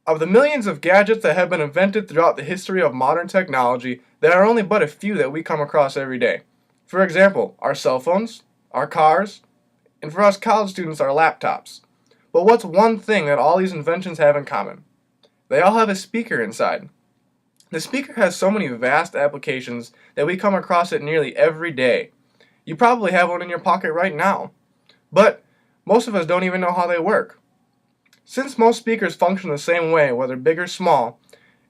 Of the millions of gadgets that have been invented throughout the history of modern technology, there are only but a few that we come across every day. For example, our cell phones, our cars, and for us college students, our laptops. But what's one thing that all these inventions have in common? They all have a speaker inside. The speaker has so many vast applications that we come across it nearly every day. You probably have one in your pocket right now. But most of us don't even know how they work. Since most speakers function the same way, whether big or small,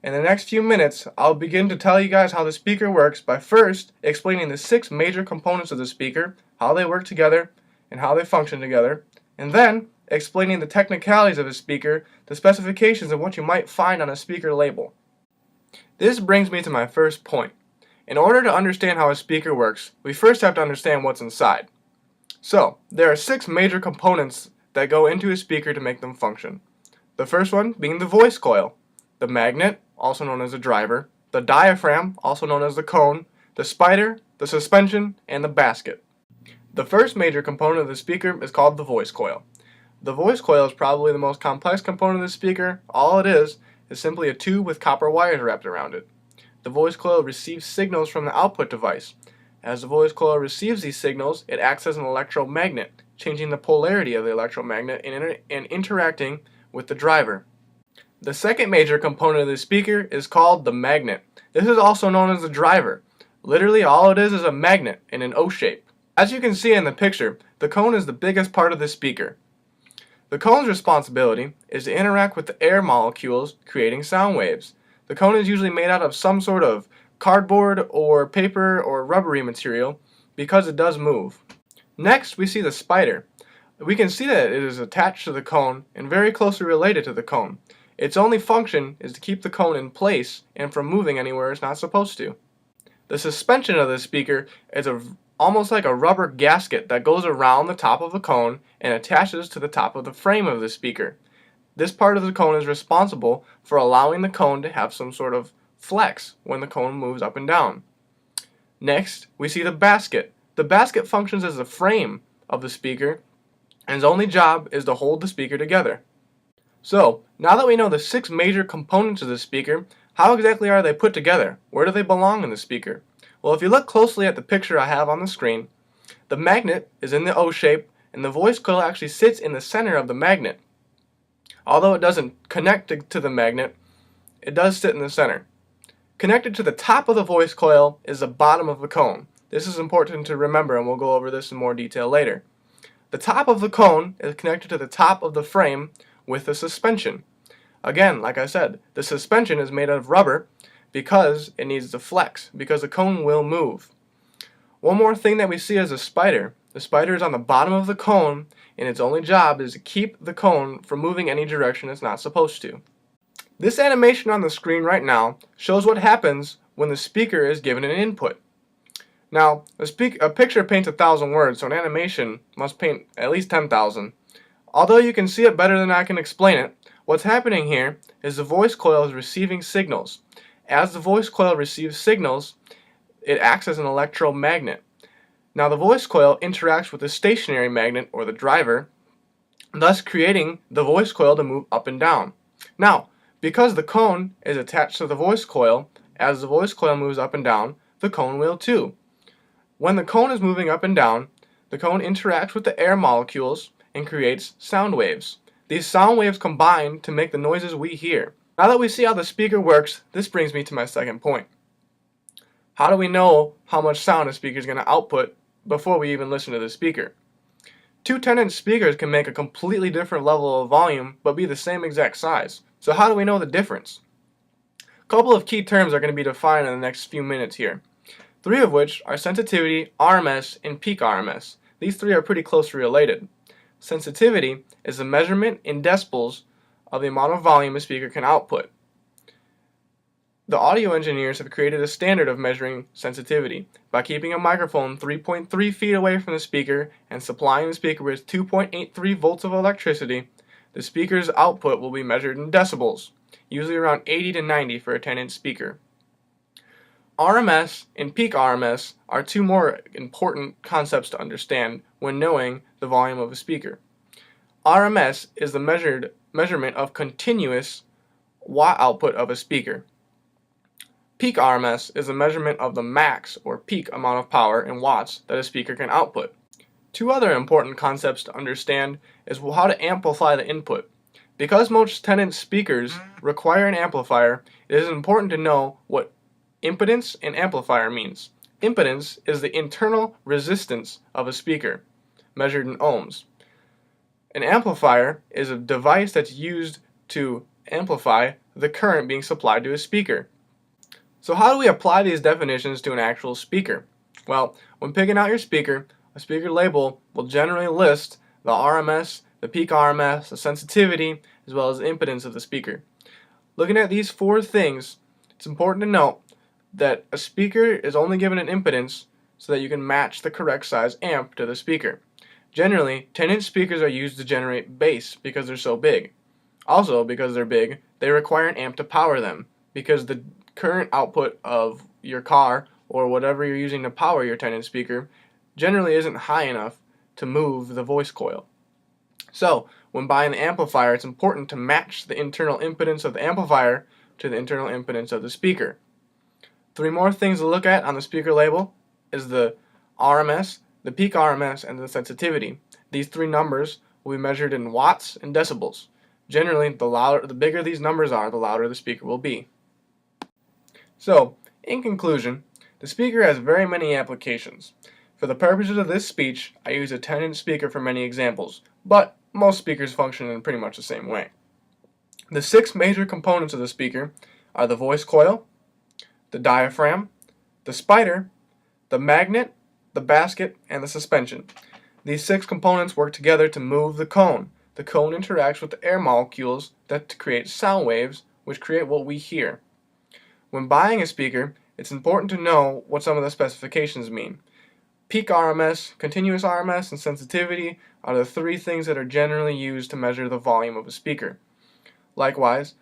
in the next few minutes I'll begin to tell you guys how the speaker works by first explaining the 6 major components of the speaker, how they work together, and how they function together, and then explaining the technicalities of a speaker, the specifications of what you might find on a speaker label. This brings me to my first point. In order to understand how a speaker works, we first have to understand what's inside. So, there are 6 major components that go into a speaker to make them function. The first one being the voice coil, the magnet, also known as the driver, the diaphragm, also known as the cone, the spider, the suspension, and the basket. The first major component of the speaker is called the voice coil. The voice coil is probably the most complex component of the speaker. All it is simply a tube with copper wires wrapped around it. The voice coil receives signals from the output device. As the voice coil receives these signals, it acts as an electromagnet, changing the polarity of the electromagnet and interacting with the driver. The second major component of the speaker is called the magnet. This is also known as the driver. Literally all it is a magnet in an O shape. As you can see in the picture, the cone is the biggest part of the speaker. The cone's responsibility is to interact with the air molecules, creating sound waves. The cone is usually made out of some sort of cardboard or paper or rubbery material because it does move. Next, we see the spider. We can see that it is attached to the cone and very closely related to the cone. Its only function is to keep the cone in place and from moving anywhere it's not supposed to. The suspension of the speaker is almost like a rubber gasket that goes around the top of the cone and attaches to the top of the frame of the speaker. This part of the cone is responsible for allowing the cone to have some sort of flex when the cone moves up and down. Next, we see the basket. The basket functions as the frame of the speaker, and its only job is to hold the speaker together. So, now that we know the 6 major components of the speaker, how exactly are they put together? Where do they belong in the speaker? Well, if you look closely at the picture I have on the screen, the magnet is in the O shape, and the voice coil actually sits in the center of the magnet. Although it doesn't connect to the magnet, it does sit in the center. Connected to the top of the voice coil is the bottom of the cone. This is important to remember, and we'll go over this in more detail later. The top of the cone is connected to the top of the frame with the suspension. Again, like I said, the suspension is made out of rubber because it needs to flex, because the cone will move. One more thing that we see is a spider. The spider is on the bottom of the cone, and its only job is to keep the cone from moving any direction it's not supposed to. This animation on the screen right now shows what happens when the speaker is given an input. Now, a picture paints 1,000 words, so an animation must paint at least 10,000. Although you can see it better than I can explain it, what's happening here is the voice coil is receiving signals. As the voice coil receives signals, it acts as an electromagnet. Now the voice coil interacts with the stationary magnet, or the driver, thus creating the voice coil to move up and down. Now, because the cone is attached to the voice coil, as the voice coil moves up and down, the cone will too. When the cone is moving up and down, the cone interacts with the air molecules and creates sound waves. These sound waves combine to make the noises we hear. Now that we see how the speaker works, this brings me to my second point. How do we know how much sound a speaker is going to output before we even listen to the speaker? 2 10-inch speakers can make a completely different level of volume but be the same exact size. So how do we know the difference? A couple of key terms are going to be defined in the next few minutes here. 3 of which are sensitivity, RMS, and peak RMS. These 3 are pretty closely related. Sensitivity is the measurement in decibels of the amount of volume a speaker can output. The audio engineers have created a standard of measuring sensitivity by keeping a microphone 3.3 feet away from the speaker and supplying the speaker with 2.83 volts of electricity. The speaker's output will be measured in decibels, usually around 80 to 90 for a 10-inch speaker. RMS and peak RMS are 2 more important concepts to understand when knowing the volume of a speaker. RMS is the measurement of continuous watt output of a speaker. Peak RMS is a measurement of the max or peak amount of power in watts that a speaker can output. Two other important concepts to understand is how to amplify the input. Because most 10-inch speakers require an amplifier, it is important to know what impedance and amplifier means. Impedance is the internal resistance of a speaker, measured in ohms. An amplifier is a device that's used to amplify the current being supplied to a speaker. So how do we apply these definitions to an actual speaker? Well, when picking out your speaker, a speaker label will generally list the RMS, the peak RMS, the sensitivity, as well as the impedance of the speaker. Looking at these four things, it's important to note that a speaker is only given an impedance so that you can match the correct size amp to the speaker. Generally, 10-inch speakers are used to generate bass because they're so big. Also, because they're big, they require an amp to power them, because the current output of your car or whatever you're using to power your 10-inch speaker generally isn't high enough to move the voice coil. So, when buying the amplifier, it's important to match the internal impedance of the amplifier to the internal impedance of the speaker. Three more things to look at on the speaker label is the RMS, the peak RMS, and the sensitivity. These three numbers will be measured in watts and decibels. Generally, the bigger these numbers are, the louder the speaker will be. So, in conclusion, the speaker has very many applications. For the purposes of this speech, I use a 10-inch speaker for many examples, but most speakers function in pretty much the same way. The 6 major components of the speaker are the voice coil, the diaphragm, the spider, the magnet, the basket, and the suspension. These 6 components work together to move the cone. The cone interacts with the air molecules that create sound waves, which create what we hear. When buying a speaker, it's important to know what some of the specifications mean. Peak RMS, continuous RMS, and sensitivity are the 3 things that are generally used to measure the volume of a speaker. Likewise,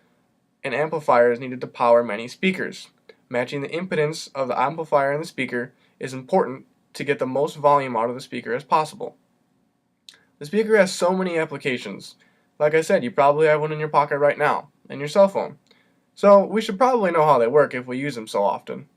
an amplifier is needed to power many speakers. Matching the impedance of the amplifier and the speaker is important to get the most volume out of the speaker as possible. The speaker has so many applications. Like I said, you probably have one in your pocket right now, and your cell phone. So we should probably know how they work if we use them so often.